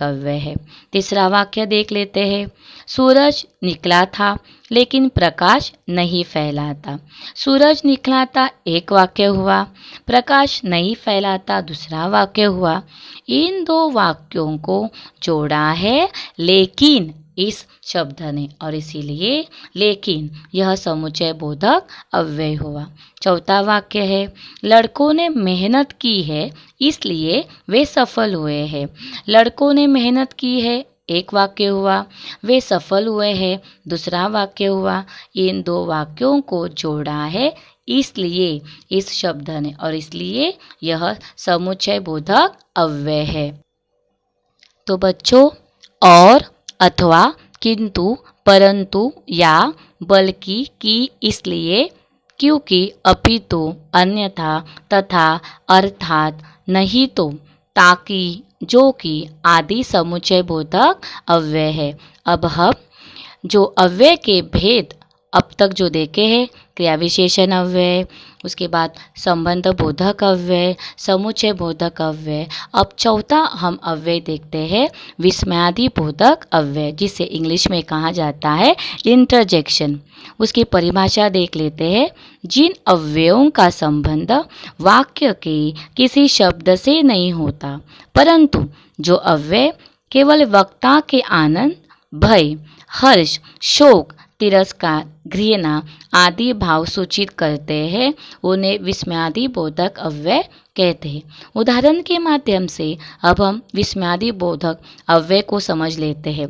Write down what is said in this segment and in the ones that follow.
अव्यय है। तीसरा वाक्य देख लेते हैं। सूरज निकला था लेकिन प्रकाश नहीं फैला था। सूरज निकला था एक वाक्य हुआ, प्रकाश नहीं फैला था दूसरा वाक्य हुआ। इन दो वाक्यों को जोड़ा है लेकिन इस शब्द ने, और इसीलिए लेकिन यह समुच्चय बोधक अव्यय हुआ। चौथा वाक्य है, लड़कों ने मेहनत की है इसलिए वे सफल हुए हैं। लड़कों ने मेहनत की है एक वाक्य हुआ, वे सफल हुए हैं दूसरा वाक्य हुआ। इन दो वाक्यों को जोड़ा है इसलिए इस शब्द ने, और इसलिए यह समुच्चय बोधक अव्यय है। तो बच्चों, और, अथवा, किंतु, परंतु, या, बल्कि, कि, इसलिए, क्योंकि, अपितु, अन्यथा, तथा, अर्थात, नहीं तो, ताकि, जो कि आदि समुच्चय बोधक अव्यय है। अब हम जो अव्यय के भेद अब तक जो देखे हैं, क्रिया विशेषण अव्यय, उसके बाद संबंध बोधक अव्यय, समुच्चय बोधक अव्यय। अब चौथा हम अव्यय देखते हैं विस्मयादि बोधक अव्यय, जिसे इंग्लिश में कहा जाता है इंटरजेक्शन। उसकी परिभाषा देख लेते हैं। जिन अव्ययों का संबंध वाक्य के किसी शब्द से नहीं होता, परंतु जो अव्यय केवल वक्ता के आनंद, भय, हर्ष, शोक, तिरस्कार, घृणा आदि भाव सूचित करते हैं, उन्हें विस्मयादि बोधक अव्यय कहते हैं। उदाहरण के माध्यम से अब हम विस्मयादि बोधक अव्यय को समझ लेते हैं।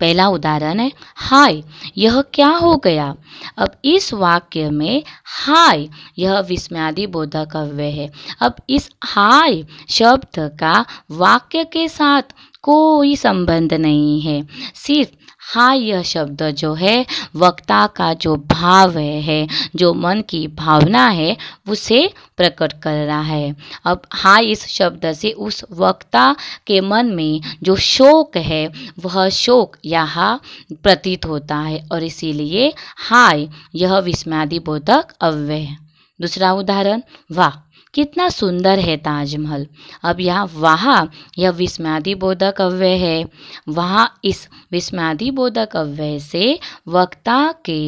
पहला उदाहरण है, हाय यह क्या हो गया। अब इस वाक्य में हाय यह विस्मयादि बोधक अव्यय है। अब इस हाय शब्द का वाक्य के साथ कोई संबंध नहीं है। सिर्फ हाय यह शब्द जो है वक्ता का जो भाव है, जो मन की भावना है, उसे प्रकट कर रहा है। अब हाय इस शब्द से उस वक्ता के मन में जो शोक है वह शोक यहाँ प्रतीत होता है, और इसीलिए हाय यह विस्मयादि बोधक अव्यय है। दूसरा उदाहरण, वाह कितना सुंदर है ताजमहल। अब यहाँ वहाँ यह विस्मयादि बोधक अव्यय है। वहाँ इस विस्मयादि बोधक अव्यय से वक्ता के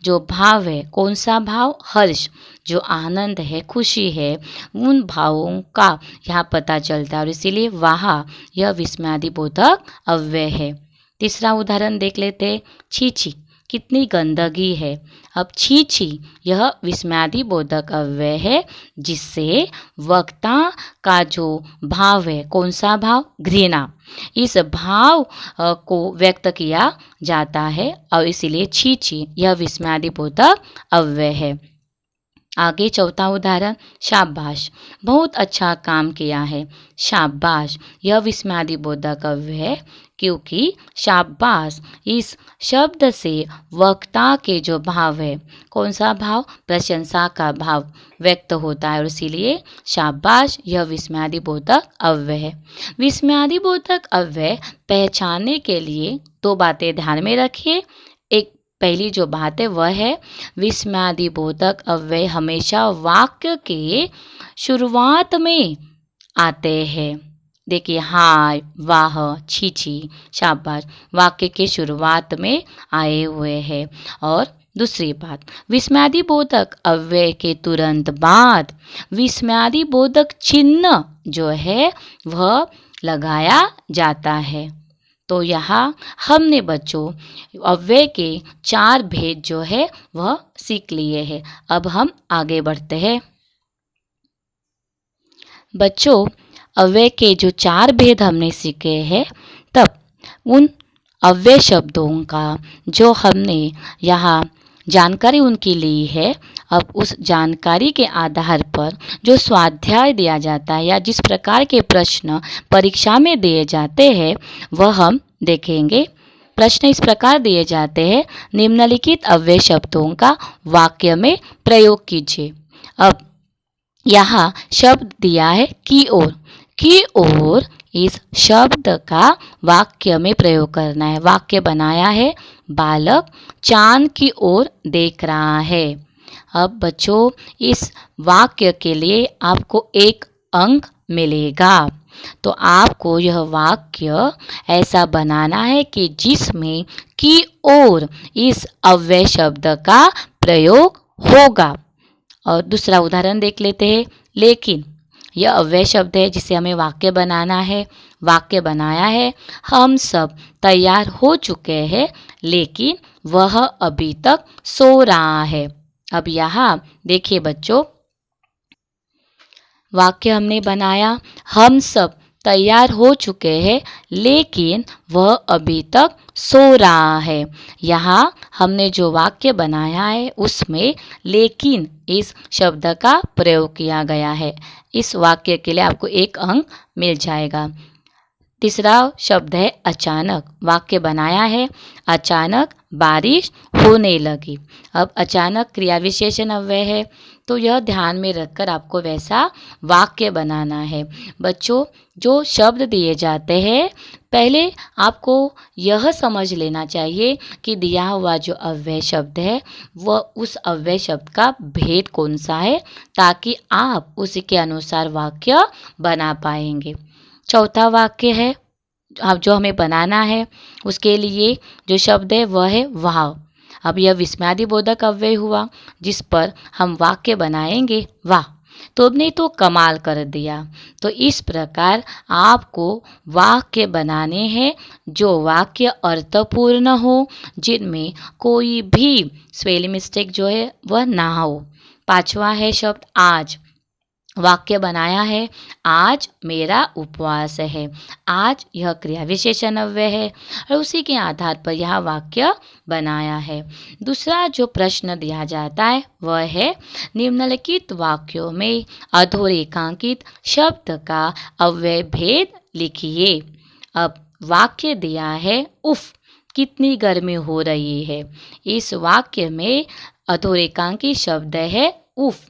जो भाव है, कौन सा भाव, हर्ष, जो आनंद है, खुशी है, उन भावों का यहाँ पता चलता है, और इसीलिए वहाँ यह विस्मयादि बोधक अव्यय है। तीसरा उदाहरण देख लेते, छी छी कितनी गंदगी है। अब छी छी यह विस्मयादि बोधक अव्यय है, जिससे वक्ता का जो भाव है, कौन सा भाव, घृणा, इस भाव को व्यक्त किया जाता है, और इसीलिए छी छी यह विस्मयादि बोधक अव्यय है। आगे चौथा उदाहरण, शाबाश बहुत अच्छा काम किया है। शाबाश यह विस्मयादि बोधक अव्यय है, क्योंकि शाबाश इस शब्द से वक्ता के जो भाव है, कौन सा भाव, प्रशंसा का भाव व्यक्त होता है, और इसीलिए शाबाश यह विस्मयादि बोधक अव्यय है। विस्मयादि बोधक अव्यय पहचानने के लिए दो बातें ध्यान में रखिए। एक पहली जो बात है वह है विस्मयादि बोधक अव्यय हमेशा वाक्य के शुरुआत में आते हैं। देखिए हाय, वाह, छी छी, शाबाश वाक्य के शुरुआत में आए हुए हैं। और दूसरी बात, विस्मयादि बोधक अव्यय के तुरंत बाद विस्मयादि बोधक चिन्ह जो है वह लगाया जाता है। तो यहाँ हमने बच्चों अव्यय के 4 भेद जो है वह सीख लिए हैं। अब हम आगे बढ़ते हैं। बच्चों अव्यय के जो 4 भेद हमने सीखे हैं, तब उन अव्यय शब्दों का जो हमने यहाँ जानकारी उनकी ली है, अब उस जानकारी के आधार पर जो स्वाध्याय दिया जाता है या जिस प्रकार के प्रश्न परीक्षा में दिए जाते हैं वह हम देखेंगे। प्रश्न इस प्रकार दिए जाते हैं, निम्नलिखित अव्यय शब्दों का वाक्य में प्रयोग कीजिए। अब यहाँ शब्द दिया है की ओर इस शब्द का वाक्य में प्रयोग करना है। वाक्य बनाया है, बालक चांद की ओर देख रहा है। अब बच्चों इस वाक्य के लिए आपको 1 अंक मिलेगा। तो आपको यह वाक्य ऐसा बनाना है कि जिसमें की ओर इस अव्यय शब्द का प्रयोग होगा। और दूसरा उदाहरण देख लेते हैं। लेकिन यह अव्यय शब्द है जिसे हमें वाक्य बनाना है। वाक्य बनाया है, हम सब तैयार हो चुके हैं लेकिन वह अभी तक सो रहा है। अब यहाँ देखिए बच्चों, वाक्य हमने बनाया, हम सब तैयार हो चुके हैं लेकिन वह अभी तक सो रहा है। यहाँ हमने जो वाक्य बनाया है उसमें लेकिन इस शब्द का प्रयोग किया गया है। इस वाक्य के लिए आपको 1 अंक मिल जाएगा। तीसरा शब्द है अचानक। वाक्य बनाया है, अचानक बारिश होने लगी। अब अचानक क्रिया विशेषण अव्यय है तो यह ध्यान में रखकर आपको वैसा वाक्य बनाना है। बच्चों, जो शब्द दिए जाते हैं पहले आपको यह समझ लेना चाहिए कि दिया हुआ जो अव्यय शब्द है वह उस अव्यय शब्द का भेद कौन सा है, ताकि आप उसके अनुसार वाक्य बना पाएंगे। चौथा वाक्य है अब जो हमें बनाना है, उसके लिए जो शब्द है वह है वाह। अब यह विस्मयादि बोधक अव्यय हुआ जिस पर हम वाक्य बनाएंगे वाह। तुमने तो कमाल कर दिया। तो इस प्रकार आपको वाक्य बनाने हैं जो वाक्य अर्थपूर्ण हो, जिनमें कोई भी स्पेलिंग मिस्टेक जो है वह ना हो। पांचवा है शब्द आज। वाक्य बनाया है, आज मेरा उपवास है। आज यह क्रिया विशेषण अव्यय है और उसी के आधार पर यह वाक्य बनाया है। दूसरा जो प्रश्न दिया जाता है वह है निम्नलिखित वाक्यों में अधोरेखांकित शब्द का अव्यय भेद लिखिए। अब वाक्य दिया है उफ, कितनी गर्मी हो रही है। इस वाक्य में अधोरेखांकित शब्द है उफ।